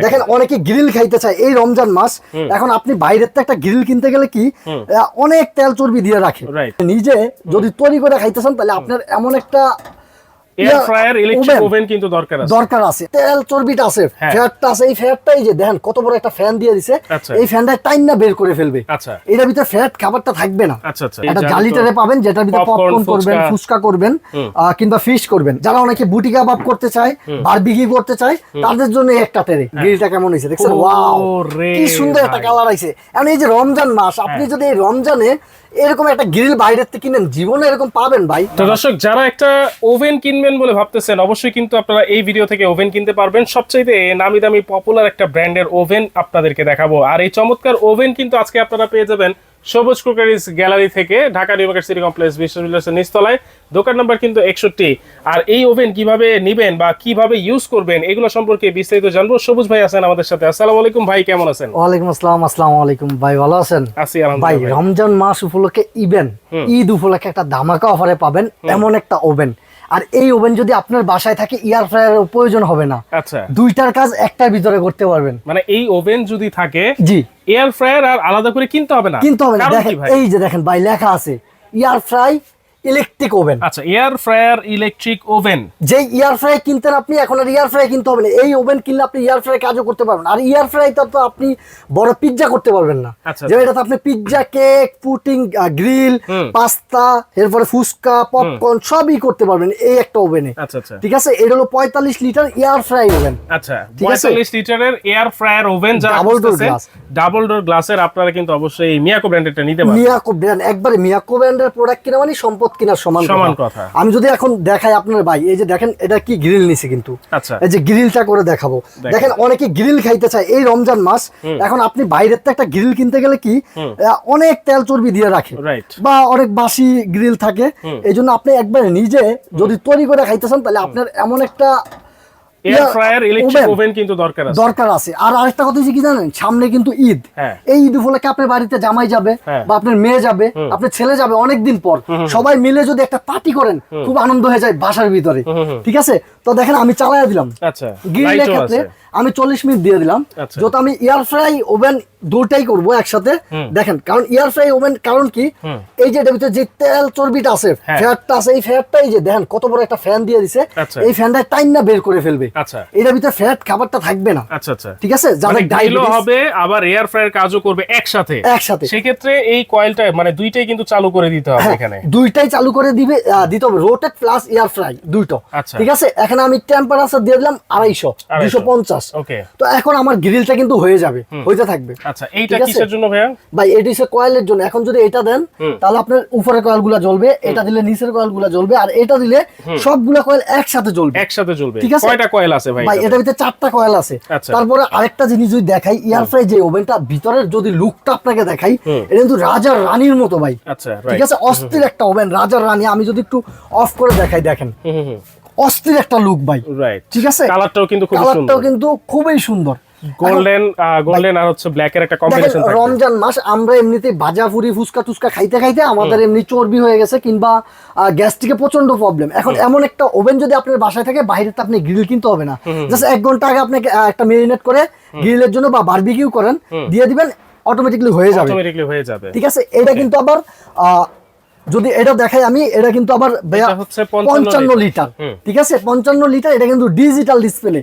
দেখেন অনেকে গ্রিল খাইতে চায় এই রমজান মাস। এখন আপনি বাইরের থেকে একটা গ্রিল কিনতে গেলে কি অনেক তেল চর্বি দিয়ে রাখে, নিজে যদি তৈরি করে খাইতে চান তাহলে আপনার এমন একটা এয়ার ফ্রায়ার ইলেকট্রিক ওভেন কিন্তু দরকার আছে। তেল চর্বিটা আছে, ফ্যাটটা আছে, এই ফ্যাটটাই যে দেখেন কত বড় একটা ফ্যান দিয়ে দিছে, এই ফ্যানটা টাইম না বের করে ফেলবে। এটার ভিতরে ফ্যাট খাবারটা থাকবে না। একটা জালিটারে পাবেন যেটার ভিতরে পপকর্ন করবেন, ফুচকা করবেন কিংবা ফিশ করবেন। যারা অনেকে বুটি কাবাব করতে চায়, বারবিকিউ করতে চায়, তাদের জন্য একটা তেরে গ্রিলটা কেমন হইছে দেখছেন? ওয়াও, কি সুন্দর একটা কালার আইছে। এখন এই যে রমজান মাস, আপনি যদি এই রমজানে এরকম একটা গ্রিল বাইরের থেকে কিনেন, জীবনে এরকম পাবেন ভাই। তো দর্শক, যারা একটা ওভেন কিনবেন বলে ভাবতেছেন, অবশ্যই কিন্তু আপনারা এই ভিডিও থেকে ওভেন কিনতে পারবেন। সবচেয়ে নামি দামি পপুলার একটা ব্র্যান্ডের ওভেন আপনাদেরকে দেখাবো। আর এই চমৎকার ওভেন কিন্তু আজকে আপনারা পেয়ে যাবেন সবুজ কুকারিজ গ্যালারি থেকে, Dhaka new market city complex বিশ্ববিদ্যালয়ের নিচতলায়, দোকান নাম্বার কিন্তু 61। আর এই ওভেন কিভাবে নিবেন বা কিভাবে ইউজ করবেন এগুলো সম্পর্কে বিস্তারিত জানবো। সবুজ ভাই আছেন আমাদের সাথে। আসসালামু আলাইকুম ভাই, কেমন আছেন? ওয়ালাইকুম আসসালাম। আসসালামু আলাইকুম ভাই, ভালো আছেন? আছি আলহামদুলিল্লাহ। ভাই রমজান মাস উপলক্ষে ঈদ উপলক্ষে একটা ধামাকা অফারে পাবেন এমন একটা ওভেন। আর এই ওভেন যদি আপনার বাসায় থাকে, এয়ার ফ্রায়ারের প্রয়োজন হবে না। আচ্ছা, দুইটার কাজ একটার ভিতরে করতে পারবেন। মানে এই ওভেন যদি থাকে, জি, এয়ার ফ্রায়ার আর আলাদা করে কিনতে হবে না। দেখেন এই যে দেখেন ভাই, লেখা আছে এয়ার ফ্রাই ইলেকট্রিক ওভেন। আচ্ছা, এয়ার ফ্রায়ার ইলেকট্রিক ওভেন। যে এয়ার ফ্রাই কিনতেন আপনি, এখন আর এয়ার ফ্রাই কিনতে হবে না। এই ওভেন কিনলে আপনি এয়ার ফ্রাই কাজও করতে পারবেন। আর এয়ার ফ্রাইটা তো আপনি বড় পিজ্জা করতে পারবেন না, যে এটাতে আপনি pizza, cake, pudding, grill, pasta, এরপরে ফুচকা, পপকর্ন সবই করতে পারবেন এই একটা ওভেনে। আচ্ছা আচ্ছা, ঠিক আছে। এটা হলো 45 লিটার এয়ার ফ্রাই ওভেন। আচ্ছা, 45 লিটারের এয়ার ফ্রায়ার ওভেন, যা ডাবল ডোর গ্লাসের। আপনারা কিন্তু অবশ্যই এই মিয়াকো ব্র্যান্ডেরটা নিতে পারবেন। মিয়াকো ব্র্যান্ড, একবারে মিয়াকো ব্র্যান্ডের প্রোডাক্ট কিনা মানে সম্পদ কিনা সমান কথা। আমি যদি এখন দেখাই আপনার ভাই, এই যে দেখেন এটা কি গ্রিল নিছে কিন্তু। আচ্ছা, এই যে গ্রিলটা করে দেখাবো। দেখেন অনেকে গ্রিল খাইতে চায় এই রমজান মাস। এখন আপনি বাইরের থেকে একটা গ্রিল কিনতে গেলে কি অনেক তেল চর্বি দিয়ে রাখে, বা অনেক বাসি গ্রিল থাকে। এই জন্য আপনি একবারে নিজে যদি তৈরি করে খাইতে চান তাহলে আপনার এমন একটা এয়ার ফ্রায়ার ইলেকট্রিক ওভেন কিন্তু দরকার আছে। আর আরেকটা কথা কি জানেন, সামনে কিন্তু ঈদ। এই ঈদ উপলক্ষে আপনার বাড়িতে জামাই যাবে, বা আপনার মেয়ে যাবে, আপনার ছেলে যাবে, অনেকদিন পর সবাই মিলে যদি একটা পার্টি করেন, খুব আনন্দ হয়ে যায় বাসার ভিতরে। ঠিক আছে। তো দেখেন আমি চালাইয়া দিলাম গ্রিলের ক্ষেত্রে, আমি 40 মিনিট দিয়ে দিলাম। যত আমি এয়ার ফ্রাই ওভেন দুটাই করবো একসাথে। দেখেন, কারণ এয়ার ফ্রাই ওভেন কারণ কি, এই যে এটার ভিতরে যে তেল চর্বিটা আছে, ফ্যাটটা আছে, এই ফ্যাটটাই যে দেখেন কত বড় একটা ফ্যান দিয়ে দিছে, এই ফ্যানটা টাইম না বের করে ফেলবে। এটার ভিতরে ফ্যাট খাবারটা থাকবে না। ঠিক আছে। যাদের ডাইলো হবে আবার এয়ার ফ্রায়ার কাজও করবে একসাথে। সেক্ষেত্রে এই কয়েলটা মানে দুইটাই কিন্তু চালু করে দিতে হবে। এখানে দুইটাই চালু করে দিতে হবে, রোটেট প্লাস এয়ার ফ্রাই দুইটা। ঠিক আছে। এখানে আমি টেম্পারেচার দিয়ে দিলাম 250, 250। তো এখন আমার গ্রিলটা কিন্তু হয়ে যাবে, হইতে থাকবে। আচ্ছা, এইটা কিসের জন্য ভাইয়া? ভাই এটা হচ্ছে কয়েলের জন্য। এখন যদি এটা দেন তাহলে আপনার উপরের কয়েলগুলো জ্বলবে, এটা দিলে নিচের কয়েলগুলো জ্বলবে, আর এটা দিলে সবগুলা কয়েল একসাথে জ্বলবে। ঠিক আছে। কয়টা কয়েল আছে ভাই? ভাই এটার ভিতরে 4টা কয়েল আছে। তারপরে আরেকটা জিনিস যদি দেখাই, এয়ার ফ্রাই যে ওভেনটা ভিতরের যদি লুকটা আপনাকে দেখাই, এটা কিন্তু রাজার রানীর মতো ভাই। ঠিক আছে। অস্থির একটা ওভেন, রাজার রানী। আমি যদি একটু অফ করে দেখাই, দেখেন অস্থির একটা লুক ভাই। ঠিক আছে। কালারটাও কিন্তু খুবই সুন্দর, গোল্ডেন আর হচ্ছে ব্ল্যাক এর একটা কম্বিনেশন থাকে। রমজান মাস আমরা এমনিতেই ভাজাপুরি, ফুচকা টুচকা খাইতে খাইতে আমাদের এমনি চর্বি হয়ে গেছে, কিংবা গ্যাস্ট্রিকে প্রচন্ড প্রবলেম। এখন এমন একটা ওভেন যদি আপনার বাসায় থাকে, বাইরে তো আপনি গ্রিল কিনতে হবে না। জাস্ট 1 ঘন্টা আগে আপনি একটা মেরিনেট করে গ্রিলের জন্য বা বারবিকিউ করেন, দিয়ে দিবেন, অটোমেটিক্যালি হয়ে যাবে। ঠিক আছে। এটা কিন্তু আবার যদি এটা দেখাই আমি, এটা কিন্তু আবার 55 লিটার। ঠিক আছে। 55 লিটার। এটা কিন্তু ডিজিটাল ডিসপ্লে,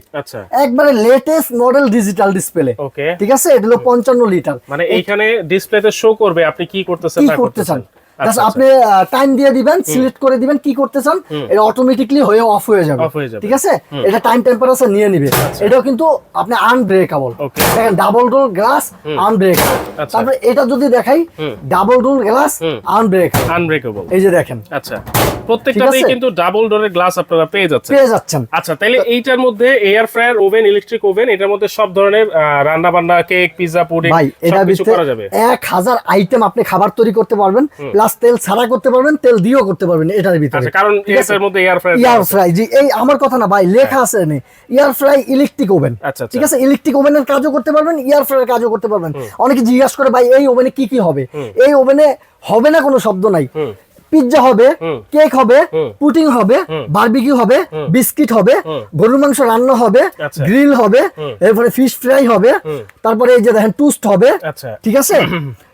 একবারে লেটেস্ট মডেল ডিজিটাল ডিসপ্লে। ঠিক আছে। এটা হলো 55 লিটার। মানে এইখানে ডিসপ্লেতে শো করবে আপনি কি করতেছেন। আপনি টাইম দিয়ে দিবেন, সিলেক্ট করে দিবেন কি করতে চান, এটা অটোমেটিক্যালি হয়ে অফ হয়ে যাবে। ঠিক আছে। এটা টাইম টেম্পারেচার নিয়ে নিবে। এটাও কিন্তু আপনি আনব্রেকেবল। দেখেন ডাবল ডোর গ্লাস, আনব্রেকেবল। তারপরে এটা যদি দেখাই, ডাবল ডোর গ্লাস, আনব্রেকেবল। এই যে দেখেন। আচ্ছা, প্রত্যেকটাতেই কিন্তু ডাবল ডোরের গ্লাস আপনারা পেয়ে যাচ্ছেন। আচ্ছা, তাহলে এইটার মধ্যে air fryer oven, electric oven, এটার মধ্যে সব ধরনের রান্না বান্না, কেক, পিজ্জা, পুডিং সবকিছু করা যাবে। 1000 আইটেম আপনি খাবার তৈরি করতে পারবেন, প্লাস তেল ছাড়া করতে পারবেন, তেল দিয়েও করতে পারবেন এটার ভিতরে। কারণ এর মধ্যে এয়ার ফ্রাই জি, এই আমার কথা না ভাই, লেখা আছে এখানে এয়ার ফ্রাই ইলেকট্রিক ওভেন। ঠিক আছে। ইলেকট্রিক ওভেনের কাজও করতে পারবেন, এয়ার ফ্রাইয়ের কাজও করতে পারবেন। অনেকে জিজ্ঞাসা করে ভাই এই ওভেনে কি হবে? এই ওভেনে হবে না কোনো শব্দ নাই। পিৎজা হবে, কেক হবে, পুডিং হবে, বারবিকিউ হবে, বিস্কিট হবে, গরুর মাংস রান্না হবে, গ্রিল হবে, এরপরে ফিশ ফ্রাই হবে, তারপরে এই যে দেখেন টুস্ট হবে, ঠিক আছে,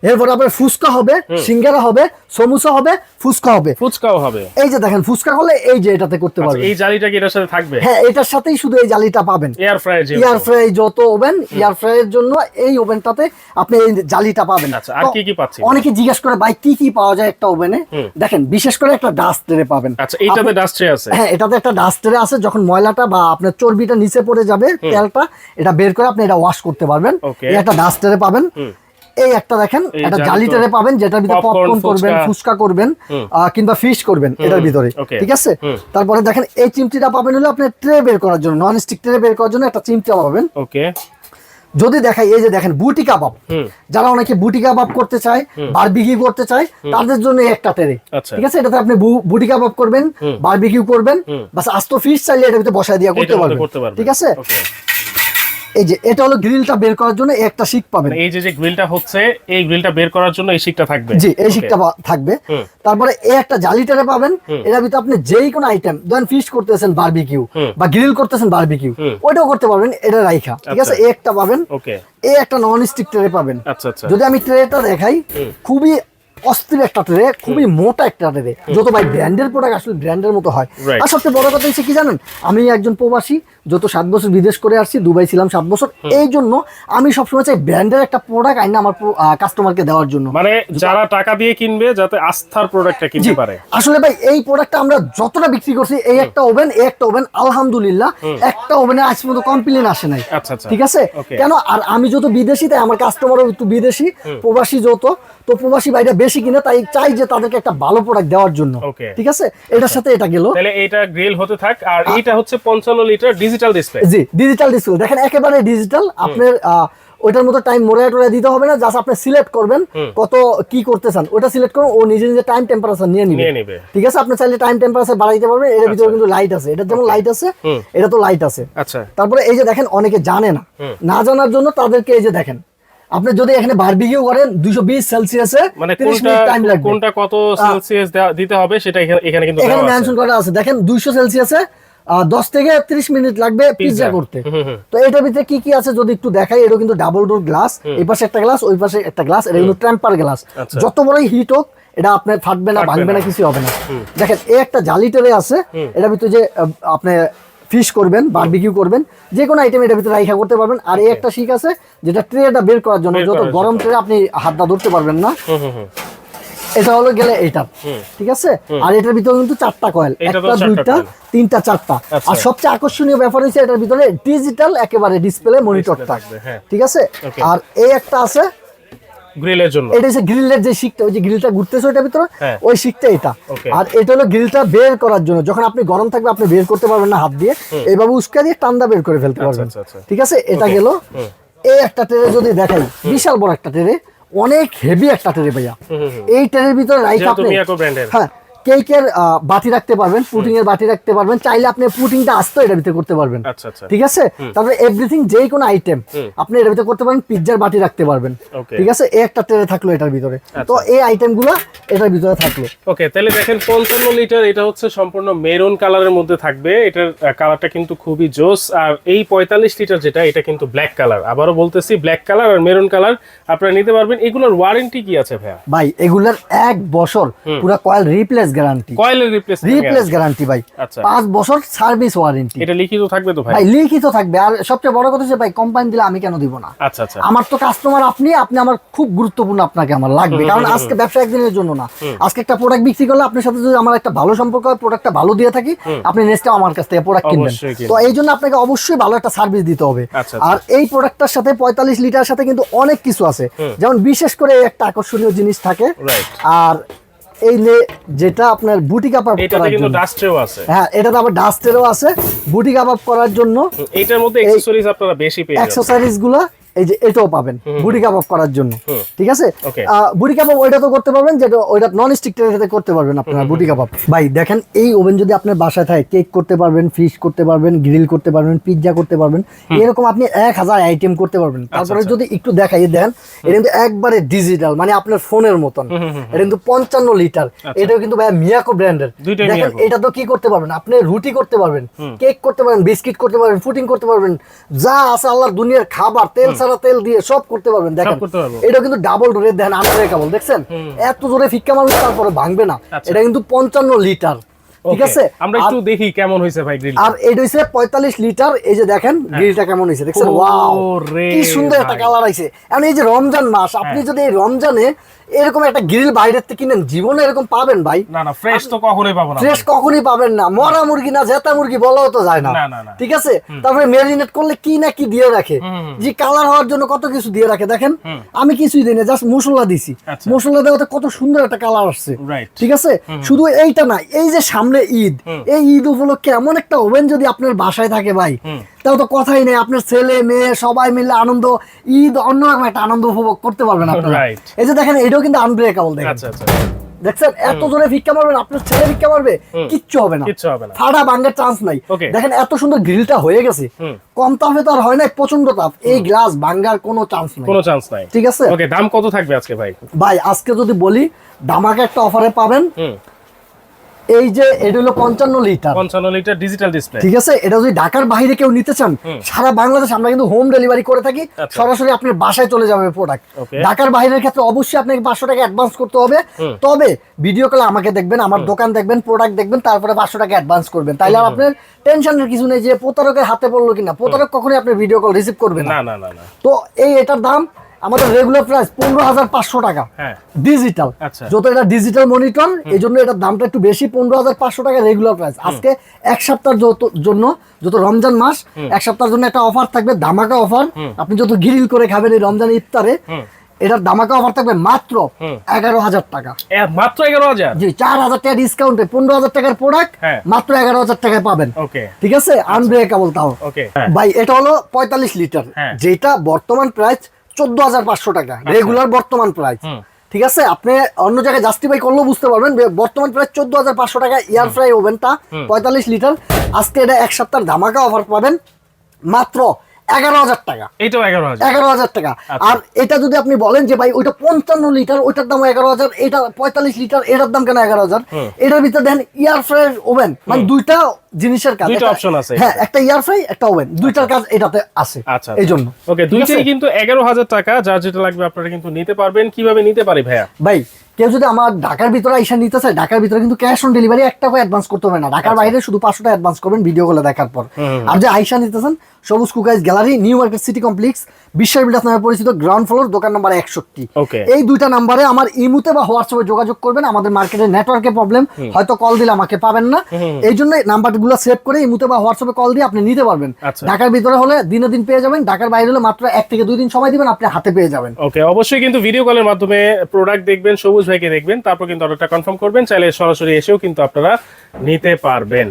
এরপরে আপনার ফুচকা হবে, সিঙ্গারা হবে, সমোসা হবে, ফুচকা হবে, ফুচকাও হবে। এই যে দেখেন ফুচকা করলে এই যে এটাতে করতে পারবেন। এই জালিটা কি এটার সাথে থাকবে? হ্যাঁ, এটার সাথেই শুধু এই জালিটা পাবেন। এয়ার ফ্রায়ার, এয়ার ফ্রাই যত ওভেন, এয়ার ফ্রাইয়ের জন্য এই ওভেনটাতে আপনি এই জালিটা পাবেন। আচ্ছা, আর কি কি পাচ্ছি? অনেকে জিজ্ঞেস করে ভাই কি কি পাওয়া যায় একটা ওভেনে। দেখেন বিশেষ করে একটা ডাস্ট ট্রে পাবেন। আচ্ছা, এইটাতে ডাস্ট ট্রে আছে? হ্যাঁ, এটাতে একটা ডাস্ট ট্রে আছে। যখন ময়লাটা বা আপনার চর্বিটা নিচে পড়ে যাবে, তেলটা, এটা বের করে আপনি এটা ওয়াশ করতে পারবেন। এই একটা ডাস্ট ট্রে পাবেন। এই একটা দেখেন একটা জালি ট্রে পাবেন, যেটার ভিতরে পপকর্ন করবেন, ফুচকা করবেন, কিংবা ফিশ করবেন এটার ভিতরে, ঠিক আছে। তারপরে দেখেন এই চিমটিটা পাবেন হলো আপনি ট্রে বের করার জন্য, নন স্টিক ট্রে বের করার জন্য একটা চিমটি পাবেন। ওকে, যদি দেখাই এই যে দেখেন বুটি কাবাব, যারা অনেকে বুটি কাবাব করতে চায়, বারবিকিউ করতে চায়, তাদের জন্য একটা ট্রে, ঠিক আছে। এটাতে আপনি বুটি কাবাব করবেন, বারবিকিউ করবেন, বাস আস্ত ফিশ চাইলে এটার ভিতরে বসায় দিয়ে করতে পারবেন, ঠিক আছে। এই যে এটা হলো গ্রিলটা বের করার জন্য একটা শিক পাবেন। এই যে গ্রিলটা হচ্ছে, এই গ্রিলটা বের করার জন্য এই শিকটা থাকবে। জি, এই শিকটা থাকবে। তারপরে এই একটা জালিটারে পাবেন, এর ভিতরে আপনি যেই কোনো আইটেম, ধরেন ফিশ করতেছেন বারবিকিউ বা গ্রিল করতেছেন বারবিকিউ, ওইটাও করতে পারবেন এটা রাইখা, ঠিক আছে। এই একটা পাবেন, এই একটা নন স্টিক ট্রে পাবেন। যদি আমি ট্রেটা দেখাই, খুবই অস্থির একটা ট্রে, খুবই মোটা একটা ট্রে, যত ভাই ব্র্যান্ডের প্রোডাক্ট আসলে ব্র্যান্ডের মতো হয়। আর সবচেয়ে বড় কথা হচ্ছে কি জানেন, আমি একজন প্রবাসী, যত 7 বছর বিদেশ করে আসছি, দুবাই ছিলাম 7 বছর, এই জন্য আমি সবসময় চাই ব্র্যান্ডের একটা প্রোডাক্ট আইনা আমার কাস্টমারকে দেওয়ার জন্য, মানে যারা টাকা দিয়ে কিনবে যাতে আস্থার প্রোডাক্টটা কিনতে পারে। আসলে ভাই এই প্রোডাক্টটা আমরা যতটা বিক্রি করছি, এই একটা ওভেন আলহামদুলিল্লাহ একটা ওভেনে আজ পর্যন্ত কমপ্লেইন আসে নাই, ঠিক আছে। কেন, আর আমি যত বিদেশি, তাই আমার কাস্টমারও একটু বিদেশি, প্রবাসী যত, তো প্রবাসী ভাইরা বেশি কিনে, তাই চাই যে তাদেরকে একটা ভালো প্রোডাক্ট দেওয়ার জন্য, ঠিক আছে। এটার সাথে এটা গেল, তাহলে এটা গ্রিল হতে থাক। আর এইটা হচ্ছে 55 লিটার ডিজিটাল ডিসপ্লে। জি, ডিজিটাল ডিসপ্লে, দেখেন একেবারে ডিজিটাল। আপনার ওইটার মতো টাইম মোড়ায় দিতে হবে না, জাস্ট আপনি সিলেক্ট করবেন কত কি করতে চান, ওটা সিলেক্ট করুন, ও নিজে নিজে টাইম টেম্পারেচার নিয়ে নিবে, ঠিক আছে। আপনি চাইলে টাইম টেম্পারেচার বাড়াইতে পারবেন। এর ভিতরে কিন্তু লাইট আছে, এটা যেমন লাইট আছে, এটা তো লাইট আছে। আচ্ছা, তারপরে এই যে দেখেন অনেকে জানে না, না জানার জন্য তাদেরকে এই যে দেখেন, আপনি যদি এখানে বারবিকিউ করেন 220 সেলসিয়াসে, মানে 30 মিনিট টাইম লাগবে, কোনটা কত সেলসিয়াস দিতে হবে সেটা এখানে কিন্তু এখানে মেনশন করা আছে। দেখেন 200 সেলসিয়াসে 10 থেকে 30 মিনিট লাগবে পিৎজা করতে। তো এটার ভিতরে কি কি আছে যদি একটু দেখাই, এটা কিন্তু ডাবল ডোর গ্লাস, এই পাশে একটা গ্লাস, ওই পাশে একটা গ্লাস, এটা কিন্তু টেম্পার গ্লাস। যত বড়ই হিট হোক এটা আপনার ফাটবে না, ভাঙবে না, কিছু হবে না। দেখেন এই একটা জালি ট্রে আছে, এটার ভিতরে যে আপনি ফিশ করবেন, বারবিকিউ করবেন, যে কোনো আইটেম এটার ভিতরে রাইখা করতে পারবেন। আর এই একটা শিক আছে যেটা ট্রেটা বের করার জন্য, যত গরম ট্রে আপনি হাতটা ধরতে পারবেন না, এটা হলো গেলে এইটা, ঠিক আছে। আর এটার ভিতরে কিন্তু 4টা কয়েল, একটা, 2টা, 3টা, 4টা। আর সবচেয়ে আকর্ষণীয় ব্যাপার হচ্ছে এটার ভিতরে ডিজিটাল একেবারে ডিসপ্লে মনিটরটা, ঠিক আছে। আর এই একটা আছে গ্রিলের জন্য, এটা হচ্ছে গ্রিলের যে শিকটা, ওই যে গ্রিলটা ঘুরতেছে ওইটার ভিতরে, ওই শিকটা এটা। আর এটা হলো গ্রিলটা বের করার জন্য, যখন আপনি গরম থাকবে আপনি বের করতে পারবেন না হাত দিয়ে, এইভাবে উস্কা দিয়ে টান্দা বের করে ফেলতে পারবেন, ঠিক আছে। এটা গেল। এই একটা ট্রে যদি দেখাই, বিশাল বড় একটা ট্রে, অনেক হেভি একটা ট্রে ভাইয়া। এই ট্রের ভিতরে রাইখা আপনি, হ্যাঁ, কেকের বাটি রাখতে পারবেন, পুডিং এর বাটি রাখতে পারবেন, চাইলে আপনি পুডিংটা আস্তে এটার ভিতরে করতে পারবেন, ঠিক আছে। তারপরে এভরিথিং, যে কোনো আইটেম আপনি এটার ভিতরে করতে পারবেন, পিৎজার বাটি রাখতে পারবেন, ঠিক আছে। এই একটা ট্রে থাকলো এটার ভিতরে, তো এই আইটেমগুলো এটার ভিতরে থাকলো। ওকে, তাহলে দেখেন 55 লিটার, এটা হচ্ছে সম্পূর্ণ মেরুন কালারের মধ্যে থাকবে। এটার কালারটা কিন্তু খুবই জোস। আর এই 45 লিটার যেটা, এটা কিন্তু ব্ল্যাক কালার। আবারও বলতেছি, ব্ল্যাক কালার আর মেরুন কালার আপনারা নিতে পারবেন। এগুলোর ওয়ারেন্টি কি আছে ভাইয়া? ভাই এগুলার 1 বছর পুরো কয়েল রিপ্লেস গ্যারান্টি, কয়েলের রিপ্লেস গ্যারান্টি ভাই। 5 বছর সার্ভিস ওয়ারেন্টি। এটা লিখিত থাকবে তো ভাই? ভাই লিখিত থাকবে। আর সবচেয়ে বড় কথা হচ্ছে ভাই, কোম্পানি দিলে আমি কেন দিব না? আচ্ছা আচ্ছা, আমার তো কাস্টমার আপনি আমার খুব গুরুত্বপূর্ণ, আপনাকে আমার লাগবে। কারণ আজকে ব্যবসা একদিনের জন্য না, আজকে একটা প্রোডাক্ট বিক্রি করলে আপনার সাথে যদি আমার একটা ভালো সম্পর্ক হয়, প্রোডাক্টটা ভালো দিয়ে থাকি, আপনি নেক্সট টাইম আমার কাছ থেকে প্রোডাক্ট কিনবেন। তো এই জন্য আপনাকে অবশ্যই ভালো একটা সার্ভিস দিতে হবে। আর এই প্রোডাক্টটার সাথে 45 লিটারের সাথে কিন্তু অনেক কিছু আছে, যেমন বিশেষ করে একটা আকর্ষণীয় জিনিস থাকে। আর এই যেটা আপনার বুটি কাবাব করার জন্য, ডাস্টেরও আছে। হ্যাঁ, এটাতে আবার ডাস্টেরও আছে বুটি কাবাব করার জন্য। এটার মধ্যে অ্যাকসেসরিজ আপনারা বেশি পেয়ে যাবেন। অ্যাকসেসরিজ গুলো এই যে এটাও পাবেন বুড়ি কাবাব করার জন্য, ঠিক আছে? Okay. বুড়ি কাবাব ওইটা তো করতে পারবেন, যেটা ওইটা নন স্টিক ট্রেতে করতে পারবেন আপনারা বুড়ি কাবাব। ভাই দেখেন এই ওভেন যদি আপনার বাসায় থাকে, কেক করতে পারবেন, ফিশ করতে পারবেন, গ্রিল করতে পারবেন, পিৎজা করতে পারবেন, এরকম আপনি 1000 আইটেম করতে পারবেন। তারপরে যদি একটু দেখাই, দেখেন এটা কিন্তু একবারে ডিজিটাল, মানে আপনার ফোনের মতন। এটা কিন্তু 55 লিটার, এটাও কিন্তু ভাই মিয়াকো ব্র্যান্ডের। দেখেন এটা তো কি করতে পারবেন, আপনি রুটি করতে পারবেন, কেক করতে পারবেন, বিস্কিট করতে পারবেন, পুডিং করতে পারবেন, যা আছে আল্লাহর দুনিয়ার খাবার, তেল ছাড়া তেল দিয়ে সব করতে পারবেন। দেখেন এটা কিন্তু ডাবল ডোরের, দেখেন আনব্রেকেবল, দেখছেন এত জোরে ফিক্কা মারবে তারপরে ভাঙবে না। এটা কিন্তু 55 লিটার, ঠিক আছে? আমরা একটু দেখি কেমন হইছে ভাই গ্রিল। আর এটা হইছে 45 লিটার। এই যে দেখেন গ্রিলটা কেমন হইছে, দেখছেন? ওয়াও, কি সুন্দর একটা কালার আইছে। এখন এই যে রমজান মাস, আপনি যদি এই রমজানে এরকম একটা গ্রিল বাইরের থেকে কিনেন, জীবনে এরকম পাবেন ভাই? না না, ফ্রেশ তো কখনোই পাবো না। ফ্রেশ কখনোই পাবেন না। মরা মুরগি না জেতা মুরগি বলাও তো যায় না, ঠিক আছে? তারপরে ম্যারিনেট করলে কি না কি দিয়ে রাখে, যে কালার হওয়ার জন্য কত কিছু দিয়ে রাখে। দেখেন আমি কিছুই দিই না, জাস্ট মশলা দিছি, মশলা দেওয়াতে কত সুন্দর একটা কালার আসছে, ঠিক আছে? শুধু এইটা না, এই যে সামনে ঈদ, এই ঈদ উপলক্ষে এমন একটা ওভেন যদি আপনার বাসায় থাকে ভাই, তাও তো কথাই নেই। আপনার ছেলে মেয়ে সবাই মিলে আনন্দ, ঈদ অন্যরকম একটা আনন্দ উপভোগ করতে পারবেন আপনারা। এই যে দেখেন এটাও কিন্তু আনব্রেকেবল, দেখেন দেখছেন এত জোরে ভিক্ষা মারবেন, আপনার ছেলে ভিক্ষা মারবে, কিচ্ছু হবে না, ফাড়া ভাঙার চান্স নাই। দেখেন এত সুন্দর গ্রিলটা হয়ে গেছে, কম তাপে তো আর হয় না, প্রচন্ড তাপ, এই গ্লাস ভাঙার কোনো চান্স নাই, ঠিক আছে? ওকে, দাম কত থাকবে আজকে ভাই? ভাই আজকে যদি বলি ধামাকা একটা অফারে পাবেন। এই যে এটা হলো 55 লিটার ডিজিটাল ডিসপ্লে, ঠিক আছে? এটা যদি ঢাকার বাইরে কেউ নিতে চান, সারা বাংলাদেশ আমরা কিন্তু হোম ডেলিভারি করে থাকি, সরাসরি আপনার বাসায় চলে যাবে প্রোডাক্ট। ঢাকার বাইরের ক্ষেত্রে অবশ্যই আপনাকে 500 টাকা অ্যাডভান্স করতে হবে, তবে ভিডিও কলে আমাকে দেখবেন, আমার দোকান দেখবেন, প্রোডাক্ট দেখবেন, তারপরে 500 টাকা অ্যাডভান্স করবেন। তাইলে আর আপনার টেনশনের কিছু নেই যে প্রতারকের হাতে পড়লো কিনা। প্রতারক কখনোই আপনার ভিডিও কল রিসিভ করবে না। তো এটার দাম আমাদের রেগুলার প্রাইস 15,500 টাকা ডিজিটাল। যত এটা ডিজিটাল মনিটর, এই জন্য এটার দামটা একটু বেশি, 15,500 টাকা রেগুলার প্রাইস। আজকে এক সপ্তাহের জন্য, যত রমজান মাস, এক সপ্তাহের জন্য একটা অফার থাকবে, ধামাকা অফার। আপনি যত গ্রিল করে খাবেন এই রমজান ইফতারে, এটার ধামাকা অফার থাকবে মাত্র 11,000 টাকা। মাত্র 11,000? জি, 4,000 টাকা ডিসকাউন্টে 15,000 টাকার প্রোডাক্ট মাত্র 11,000 টাকায় পাবেন, ঠিক আছে? আনব্রেকেবল তাও। ভাই এটা হলো 45 লিটার, যেটা বর্তমান প্রাইস 14,500 টাকা রেগুলার বর্তমান প্রাইস, ঠিক আছে? আপনি অন্য জায়গায় জাস্টিফাই করলেও বুঝতে পারবেন, বর্তমান প্রাইস 14,500 টাকা এয়ার ফ্রাই ওভেনটা 45 লিটার। আজকে এটা এক সপ্তাহের ধামাকা অফার পাবেন মাত্র 11,000 টাকা। এটাও 11,000 টাকা। আর এটা যদি আপনি বলেন যে ভাই ওইটা 55 লিটার, ওইটার দাম 11,000, এটা 45 লিটার, এটার দাম কেন 11,000? এটার ভিতরে দেন এয়ার ফ্রাই ওভেন, মানে দুইটা জিনিসের কাজ, দুইটা অপশন আছে। হ্যাঁ, একটা এয়ার ফ্রাই, একটা ওভেন, দুইটার কাজ এটাতে আছে। এই জন্য ওকে, দুইটাই কিন্তু 11,000 টাকা। যার যেটা লাগবে আপনারা কিন্তু নিতে পারবেন। কিভাবে নিতে পারি ভাইয়া? ভাই কেউ যদি আমার ঢাকার ভিতরে আইসা নিতে চায়, ঢাকার ভিতরে কিন্তু ক্যাশ অন ডেলিভারি 1 টাকা অ্যাডভান্স করতে হবে না। ঢাকার বাইরে শুধু 500 টাকা অ্যাডভান্স করবেন ভিডিও গুলো দেখার পর। আর যে আইসা নিতেছেন, সবুজ কুকাইজ gallery, new market city complex, বিশ্বের বিলাস নামে পরিচিত, গ্রাউন্ড ফ্লোর, দোকান নাম্বার 61। এই দুইটা নাম্বারে আমার ইমুতে বা হোয়াটসঅ্যাপে যোগাযোগ করবেন। আমাদের মার্কেটের নেটওয়ার্কের প্রবলেম, হয়তো কল দিলে আমাকে পাবেন না, এই জন্য নাম্বারগুলো সেভ করে ইমুতে বা হোয়াটসঅ্যাপে কল দিয়ে আপনি নিতে পারবেন। ঢাকার ভিতরে হলে দিনে দিন পেয়ে যাবেন, ঢাকার বাইরে হলে মাত্র 1 থেকে 2 দিন সময় দিবেন, আপনি হাতে পেয়ে যাবেন। ওকে, অবশ্যই কিন্তু ভিডিও কলের মাধ্যমে প্রোডাক্ট দেখবেন, সবুজ ভাইকে দেখবেন, তারপর কিন্তু অর্ডারটা কনফার্ম করবেন। চাইলে সরাসরি এসেও কিন্তু আপনারা নিতে পারবেন।